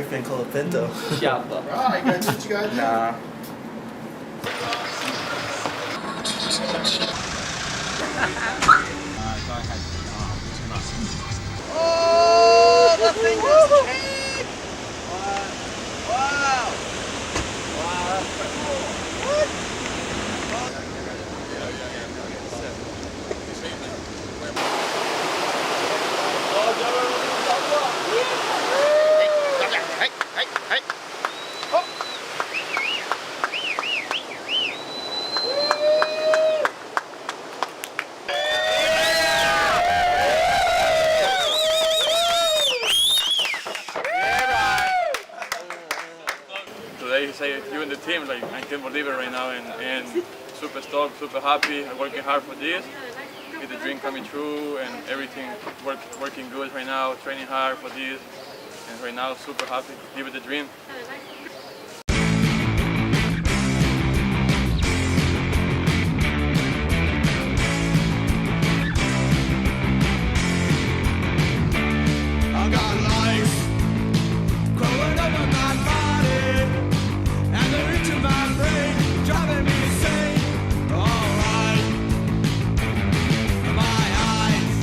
boyfriend called a Pinto. Shut up. Right, you guys, what you got? Nah. Oh, the thing just changed! Wow! Wow, that's pretty cool. What? Hey, hey, hey. Oh. Today, say you and the team, like I can't believe it right now, and super stoked, super happy. I'm working hard for this, with the dream coming true, and everything working good right now. Training hard for this, and right now super happy. Live the dream. I got life growing up in my body, and the reach of my brain driving me insane. Alright, my eyes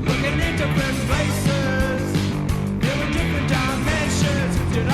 looking in different places, there were different dimensions. Did I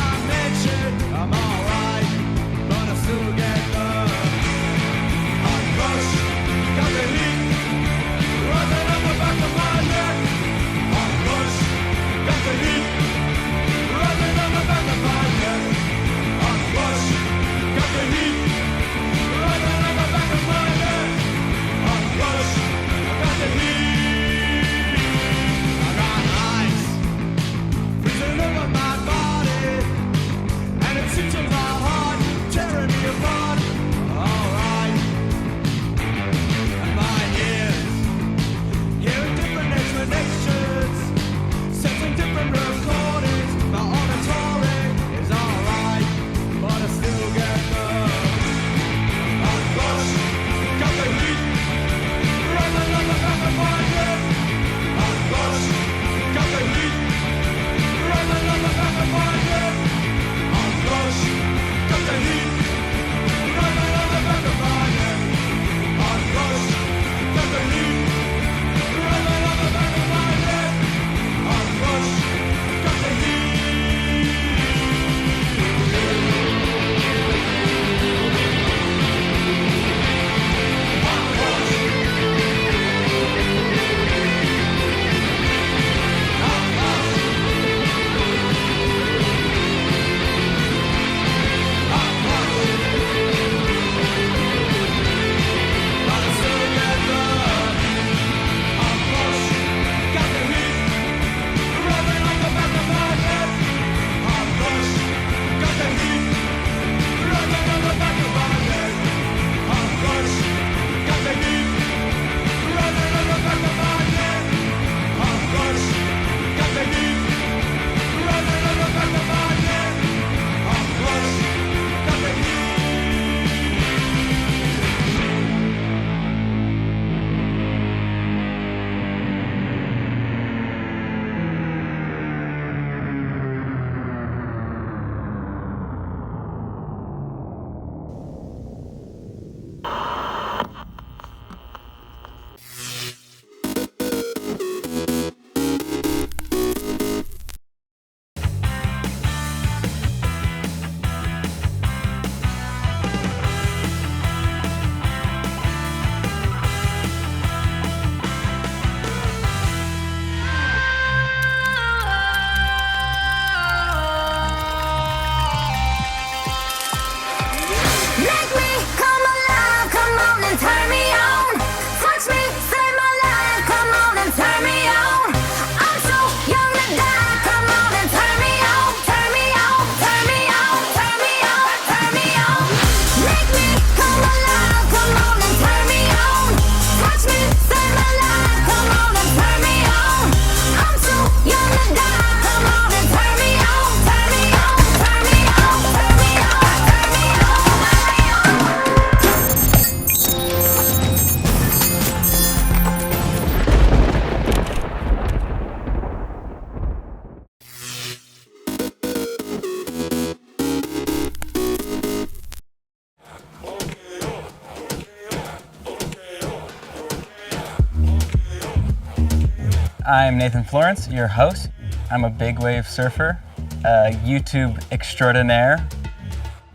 I'm Nathan Florence, your host. I'm a big wave surfer, a YouTube extraordinaire.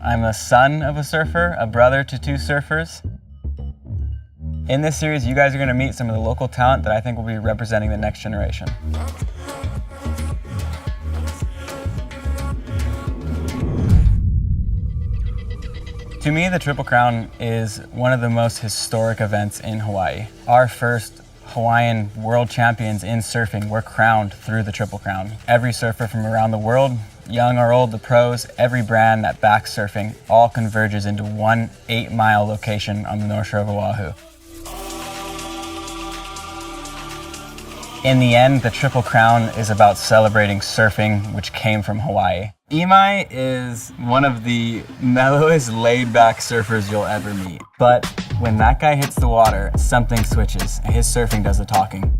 I'm a son of a surfer, a brother to 2 surfers. In this series, you guys are going to meet some of the local talent that I think will be representing the next generation. To me, the Triple Crown is one of the most historic events in Hawaii. Our first Hawaiian world champions in surfing were crowned through the Triple Crown. Every surfer from around the world, young or old, the pros, every brand that backs surfing, all converges into one 8-mile location on the North Shore of Oahu. In the end, the Triple Crown is about celebrating surfing, which came from Hawaii. Imai is one of the mellowest, laid-back surfers you'll ever meet. But when that guy hits the water, something switches. His surfing does the talking.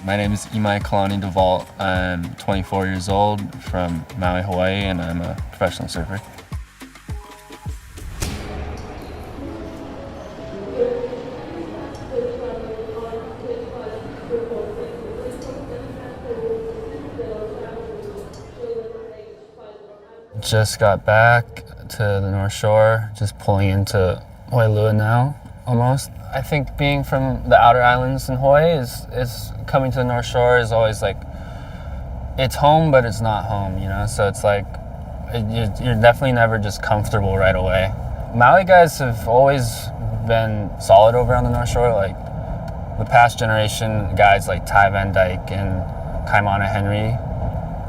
My name is Imai Kalani DeVault. I'm 24 years old from Maui, Hawaii, and I'm a professional surfer. Just got back to the North Shore, just pulling into Wailua now, almost. I think being from the outer islands in Hawaii is coming to the North Shore is always like, it's home, but it's not home, you know? So it's like, you're definitely never just comfortable right away. Maui guys have always been solid over on the North Shore. Like the past generation guys like Ty Van Dyke and Kaimana Henry,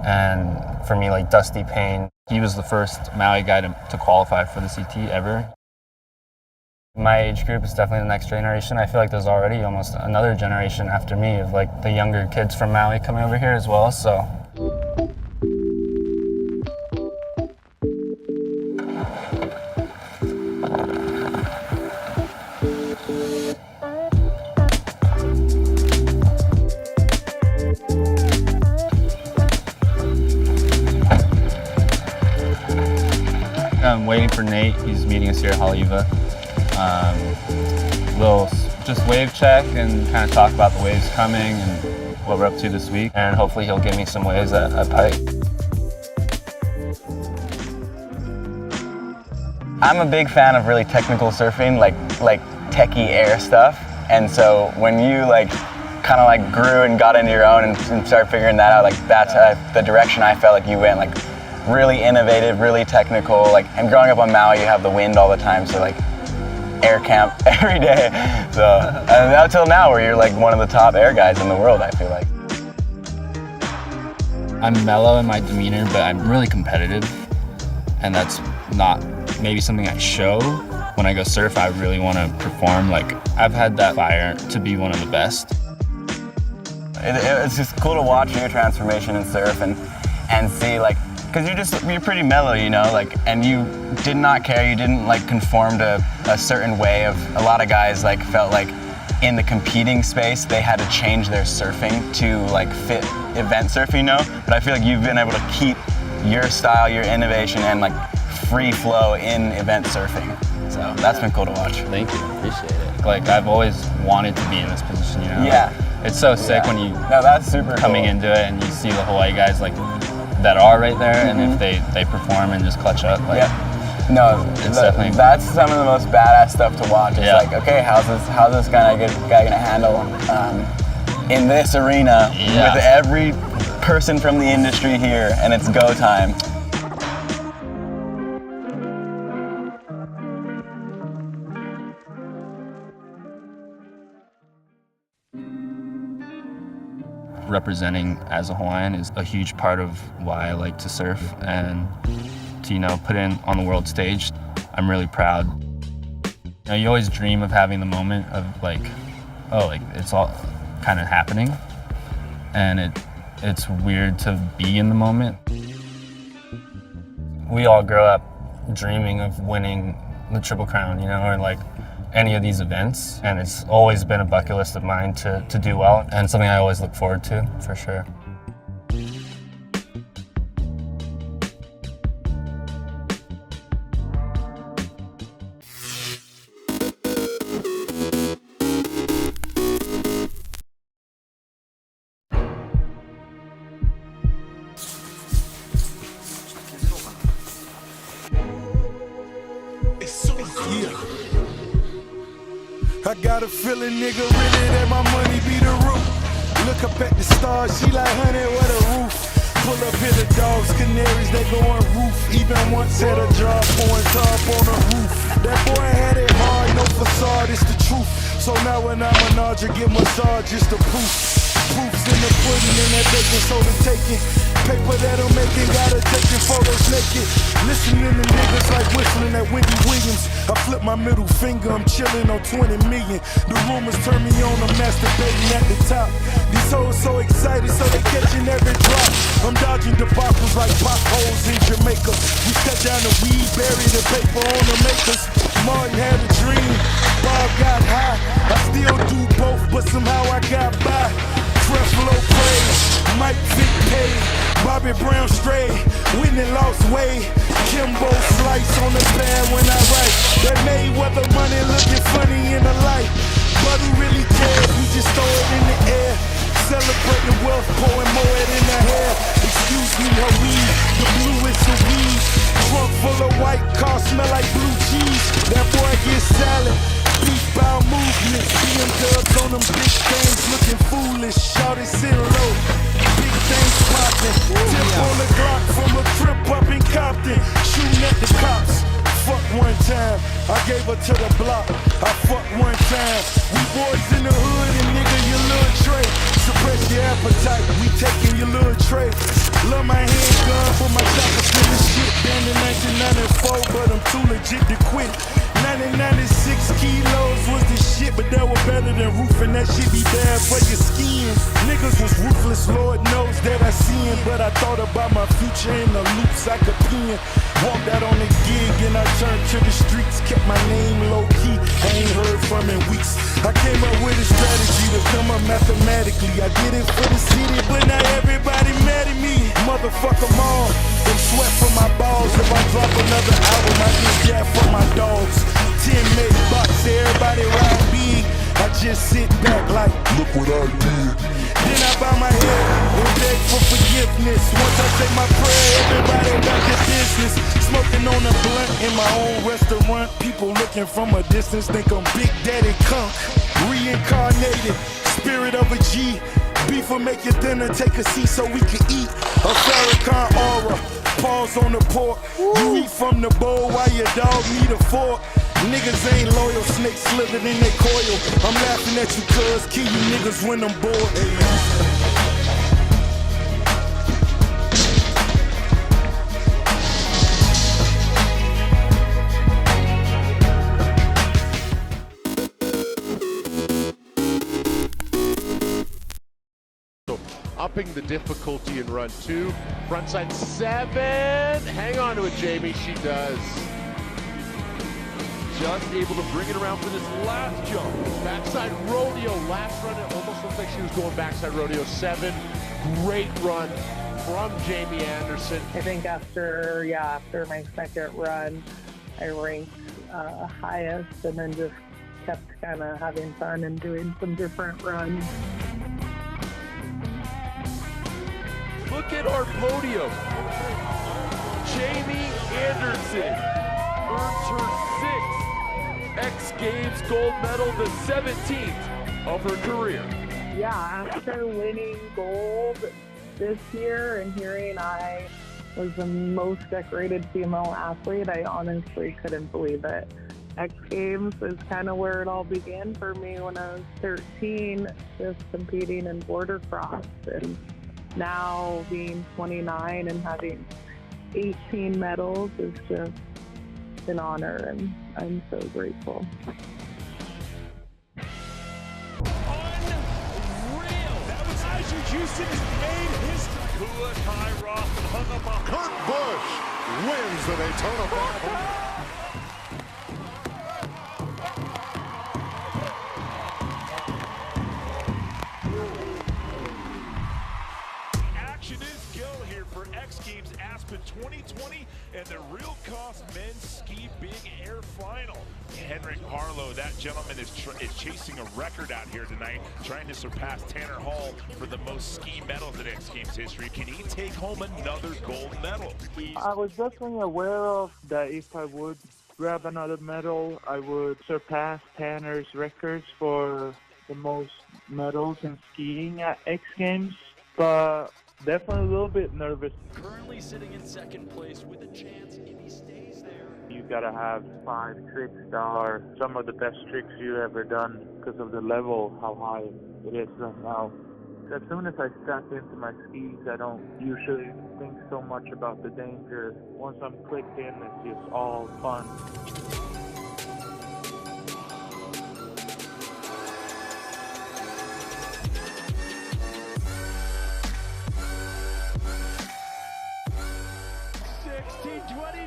and for me like Dusty Payne. He was the first Maui guy to qualify for the CT ever. My age group is definitely the next generation. I feel like there's already almost another generation after me of like the younger kids from Maui coming over here as well, so. I'm waiting for Nate. He's meeting us here at Haleiwa. We'll just wave check and kind of talk about the waves coming and what we're up to this week, and hopefully he'll give me some waves at Pike. I'm a big fan of really technical surfing, like techie air stuff. And so when you kind of grew and got into your own and started figuring that out, that's the direction I felt like you went, really innovative, really technical. And growing up on Maui, you have the wind all the time, so air camp every day. So and until now, where you're one of the top air guys in the world, I feel like. I'm mellow in my demeanor, but I'm really competitive, and that's not maybe something I show. When I go surf, I really want to perform. I've had that fire to be one of the best. It's just cool to watch your transformation in surf and see because you're pretty mellow, you know, and you did not care, you didn't conform to a certain way of, a lot of guys felt in the competing space they had to change their surfing to fit event surfing, you know, but I feel like you've been able to keep your style, your innovation, and free flow in event surfing. So that's been cool to watch. Thank you, appreciate it. I've always wanted to be in this position, you know? Yeah. It's so sick when you that's super coming cool. into it and you see the Hawaii guys that are right there, and if they perform and just clutch up, no, it's definitely, that's some of the most badass stuff to watch. It's okay, how's this guy gonna handle in this arena with every person from the industry here, and it's go time. representing as a Hawaiian is a huge part of why I like to surf, and to put in on the world stage, I'm really proud. You always dream of having the moment of it's all kind of happening, and it's weird to be in the moment. We all grow up dreaming of winning the Triple Crown, or any of these events, and it's always been a bucket list of mine to do well, and something I always look forward to, for sure. I got a feeling, nigga, really that my money be the roof. Look up at the stars, she like, honey, what a roof. Pull up here the dogs, canaries, they go on roof. Even once had a job pouring top on the roof. That boy had it hard, no facade, it's the truth. So now when I'm an Audrey, get massage, it's the proof. Proofs in the pudding and that bacon soda taking. Paper that I'm making, gotta take your photos naked. Listening to niggas like whistling at Wendy Williams. I flip my middle finger, I'm chilling on 20 million. The rumors turn me on, I'm masturbating at the top. These hoes so excited, so they catching every drop. I'm dodging debacles like potholes in Jamaica. We cut down the weed, bury the paper on the makers. Martin had a dream, Bob got high. I still do both, but somehow I got by. Creflo praise, Mike Vick paid, Bobby Brown stray, Whitney lost way, Kimbo slice on the pad when I write. That Mayweather money looking funny in the light, but who really cares? We just throw it in the air, celebrating wealth, pouring more in the hair. Excuse me, her weed, the blue is the weed. Trunk full of white cars smell like blue cheese. That boy gets salad. Beat bow movement, seeing dubs on them big things looking foolish. Shout it, sit low, big things popping. Tip on the Glock from a trip up in Compton. Shooting at the cops, fuck one time. I gave her to the block, I fuck one time. We boys in the hood and nigga, your little tray. Suppress your appetite, we taking your little tray. Love my handgun, but my chopper feeling shit. Banned in 1994, but I'm too legit to quit. 1996 kilos was the shit, but that was better than roofing. That shit be bad for your skin. Niggas was ruthless, Lord knows that I seen. But I thought about my future in the loops I could pin. Walked out on the gig and I turned to the streets. Kept my name low key, I ain't heard from in weeks. I came up with a strategy to come up mathematically. I did it for the city, but not everybody mad at me. Motherfuck them all, them sweat from my balls. If I drop another album, I get jab for my dogs. 10 made bucks, everybody ride big. I just sit back like, look what I did. Then I bow my head and beg for forgiveness. Once I say my prayer, everybody got their business. Smoking on a blunt in my own restaurant. People looking from a distance think I'm Big Daddy Kunk. Reincarnated, spirit of a G. Beef will make your dinner, take a seat so we can eat. A Farrakhan aura, pause on the pork. You eat from the bowl while your dog need a fork. Niggas ain't loyal, snakes slithered in they coil. I'm laughing at you cuz, kill you niggas when I'm bored. Upping the difficulty in run 2. Frontside 7. Hang on to it, Jamie. She does. Just able to bring it around for this last jump. Backside rodeo. Last run, it almost looked like she was going backside rodeo 7. Great run from Jamie Anderson. I think after my second run, I ranked highest and then just kept kind of having fun and doing some different runs. Look at our podium. Jamie Anderson earns her 6th X Games gold medal, the 17th of her career. Yeah, after winning gold this year and hearing I was the most decorated female athlete, I honestly couldn't believe it. X Games is kind of where it all began for me when I was 13, just competing in border cross. And now being 29 and having 18 medals is just an honor, and I'm so grateful. Unreal! That was Isaac Houston has made history. Kula Kai Roth hung up on Kurt Busch wins the Daytona 500. Cross Men's Ski Big Air Final. Henrik Harlow, that gentleman is chasing a record out here tonight, trying to surpass Tanner Hall for the most ski medals in X Games history. Can he take home another gold medal? I was definitely aware of that if I would grab another medal, I would surpass Tanner's records for the most medals in skiing at X Games, but definitely a little bit nervous. Currently sitting in second place with a chance if he stays there. You gotta have 5 tricks that are some of the best tricks you've ever done because of the level, how high it is right now. As soon as I step into my skis, I don't usually think so much about the danger. Once I'm clicked in, it's just all fun.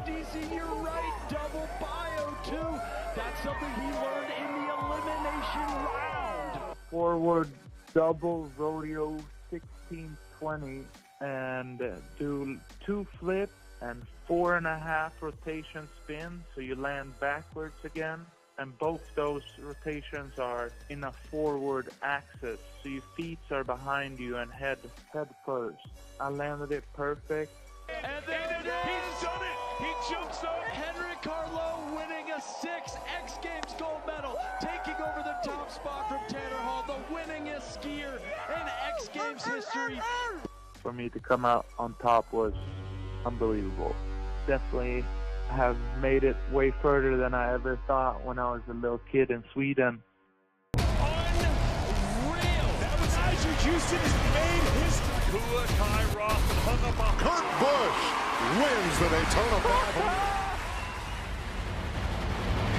DC, you're right, double bio too. That's something he learned in the elimination round. Forward double rodeo 1620 and do 2 flips and 4.5 rotation spin, so you land backwards again. And both those rotations are in a forward axis, so your feet are behind you and head first. I landed it perfect. And then he's done it! He jumps up! Henrik Harlow winning a 6 X Games gold medal, taking over the top spot from Tanner Hall, the winningest skier in X Games history. For me to come out on top was unbelievable. Definitely have made it way further than I ever thought when I was a little kid in Sweden. Unreal! That was Isaac Houston has made history. Kua Kai Roth hung up on Kurt Busch wins the Daytona 500.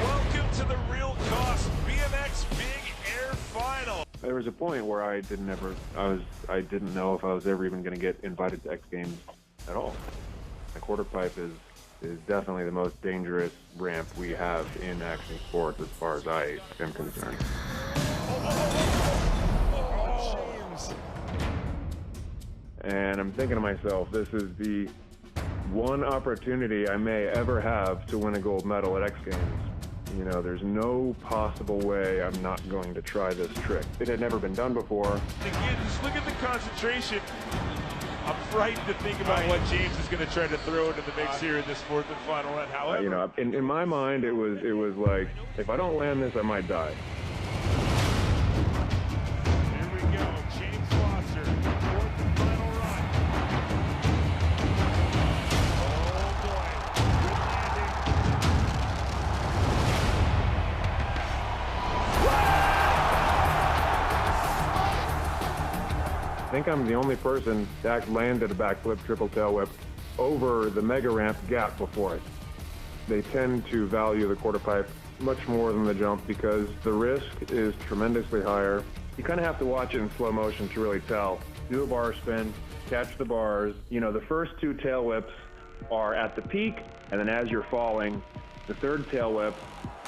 Welcome to the Real Cost BMX Big Air Final. There was a point where I didn't know if I was ever even going to get invited to X Games at all. The quarter pipe is definitely the most dangerous ramp we have in action sports as far as I am concerned. And I'm thinking to myself, this is the one opportunity I may ever have to win a gold medal at X Games. You know, there's no possible way I'm not going to try this trick. It had never been done before. Again, just look at the concentration. I'm frightened to think about what James is going to try to throw into the mix here in this 4th and final run. However, you know, in my mind, it was like, if I don't land this, I might die. Here we go, James Foster, 4th and final run. Oh boy, I think I'm the only person that landed a backflip triple tail whip over the mega ramp gap before it. They tend to value the quarter pipe much more than the jump because the risk is tremendously higher. You kind of have to watch it in slow motion to really tell. Do a bar spin, catch the bars. You know, the first 2 tail whips are at the peak, and then as you're falling, the 3rd tail whip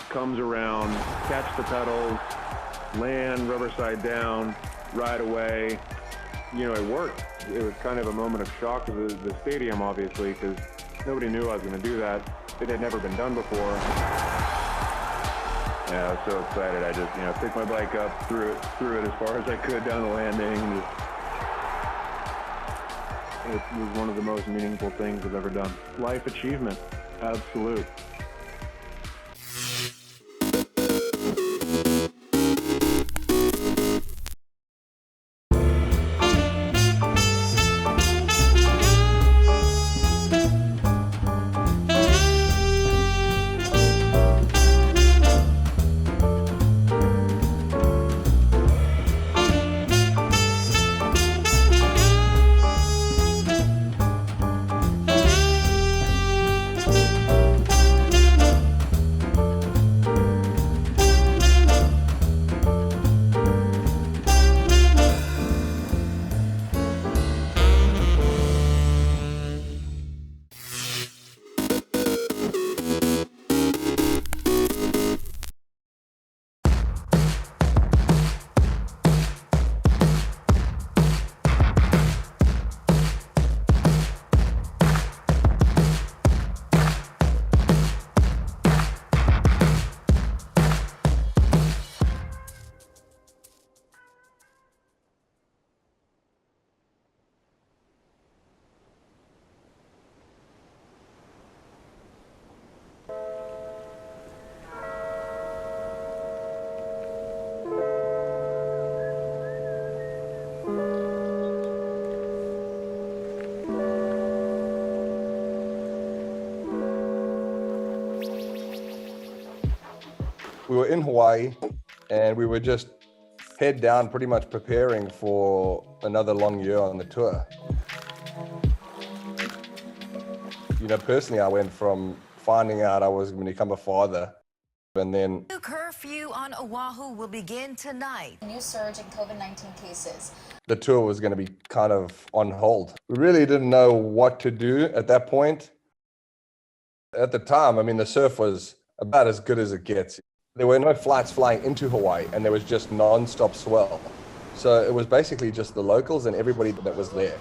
comes around, catch the pedals, land rubber side down, ride away. You know, it worked. It was kind of a moment of shock to the stadium, obviously, because nobody knew I was going to do that. It had never been done before. Yeah, I was so excited. I just, you know, picked my bike up, threw it as far as I could down the landing. It was one of the most meaningful things I've ever done. Life achievement, absolute. We were in Hawaii and we were just head down pretty much preparing for another long year on the tour. You know, personally, I went from finding out I was going to become a father, and then New curfew on Oahu will begin tonight. New surge in COVID-19 cases. the tour was going to be kind of on hold. We really didn't know what to do at that point. At the time, I mean, the surf was about as good as it gets. There were no flights flying into Hawaii, and there was just non-stop swell. So it was basically just the locals and everybody that was there.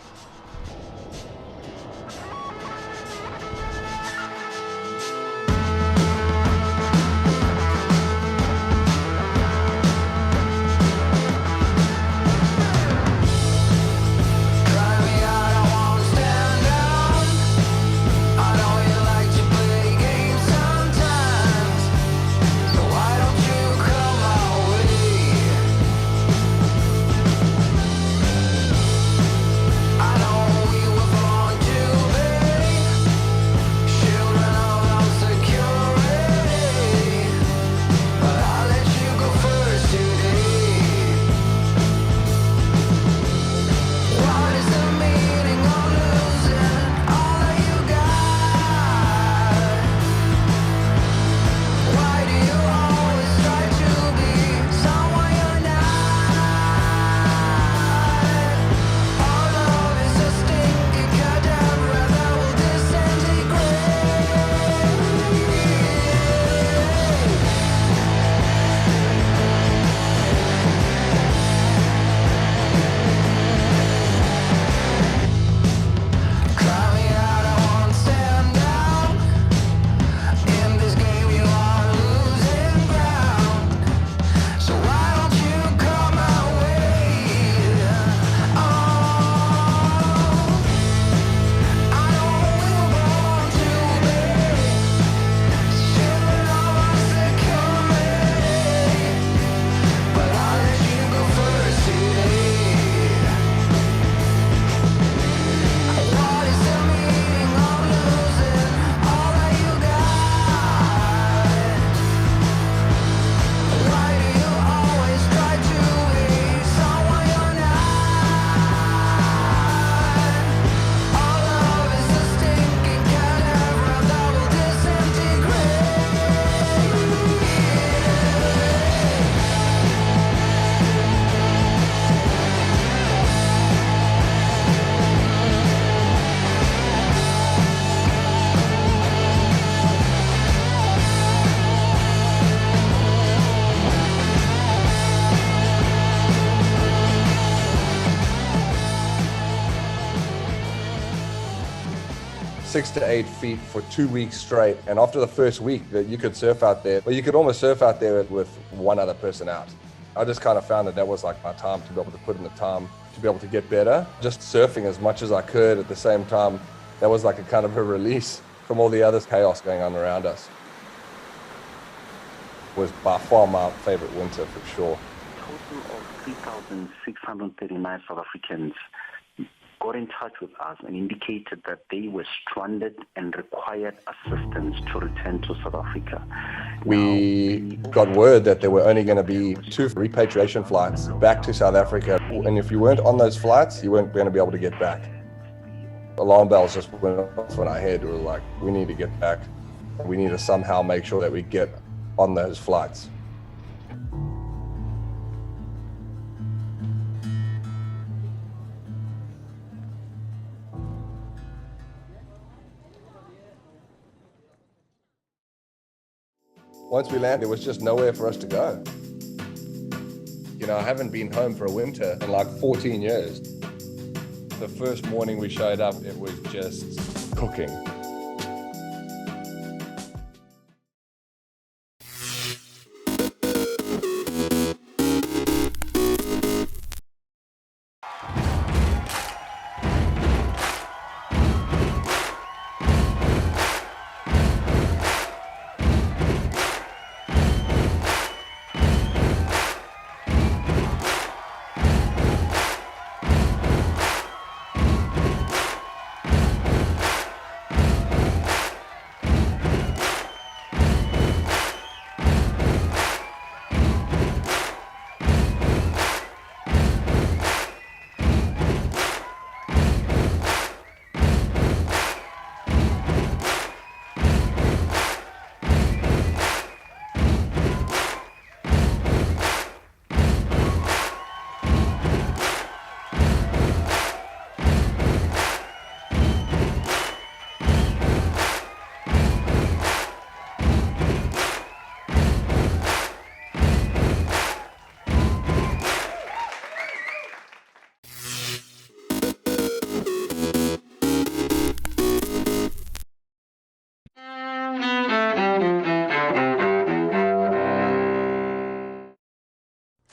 Six to 8 feet for 2 weeks straight. And after the first week that you could surf out there, but you could almost surf out there with one other person out. I just kind of found that that was like my time to be able to put in the time to be able to get better. Just surfing as much as I could at the same time. That was like a kind of a release from all the other chaos going on around us. It was by far my favorite winter for sure. A total of 3,639 South Africans got in touch with us and indicated that they were stranded and required assistance to return to South Africa. We got word that there were only going to be 2 repatriation flights back to South Africa. And if you weren't on those flights, you weren't going to be able to get back. Alarm bells just went off in our head. We were like, we need to get back. We need to somehow make sure that we get on those flights. Once we landed, there was just nowhere for us to go. You know, I haven't been home for a winter in like 14 years. The first morning we showed up, it was just cooking.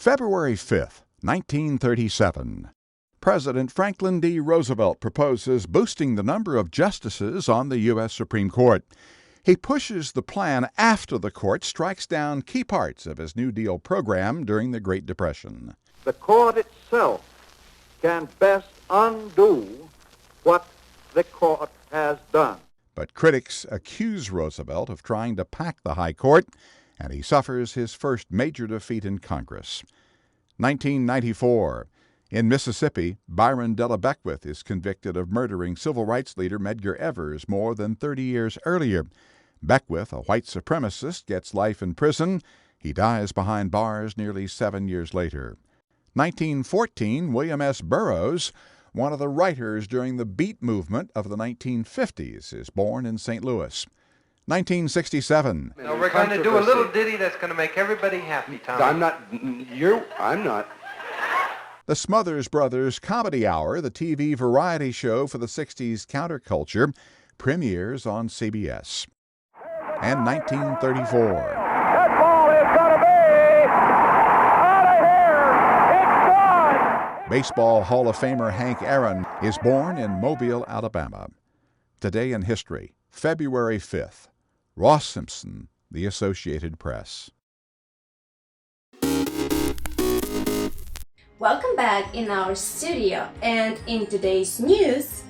February 5th, 1937. President Franklin D. Roosevelt proposes boosting the number of justices on the U.S. Supreme Court. He pushes the plan after the court strikes down key parts of his New Deal program during the Great Depression. The court itself can best undo what the court has done. But critics accuse Roosevelt of trying to pack the high court, and he suffers his first major defeat in Congress. 1994. In Mississippi, Byron Della Beckwith is convicted of murdering civil rights leader Medgar Evers more than 30 years earlier. Beckwith, a white supremacist, gets life in prison. He dies behind bars nearly 7 years later. 1914, William S. Burroughs, one of the writers during the Beat movement of the 1950s, is born in St. Louis. 1967. No, we're going to do a little ditty that's going to make everybody happy, Tom. I'm not. The Smothers Brothers Comedy Hour, the TV variety show for the 60s counterculture, premieres on CBS. And 1934. That ball is going to be out of here. It's gone. Baseball Hall of Famer Hank Aaron is born in Mobile, Alabama. Today in history, February 5th. Ross Simpson, The Associated Press. Welcome back in our studio, and in today's news,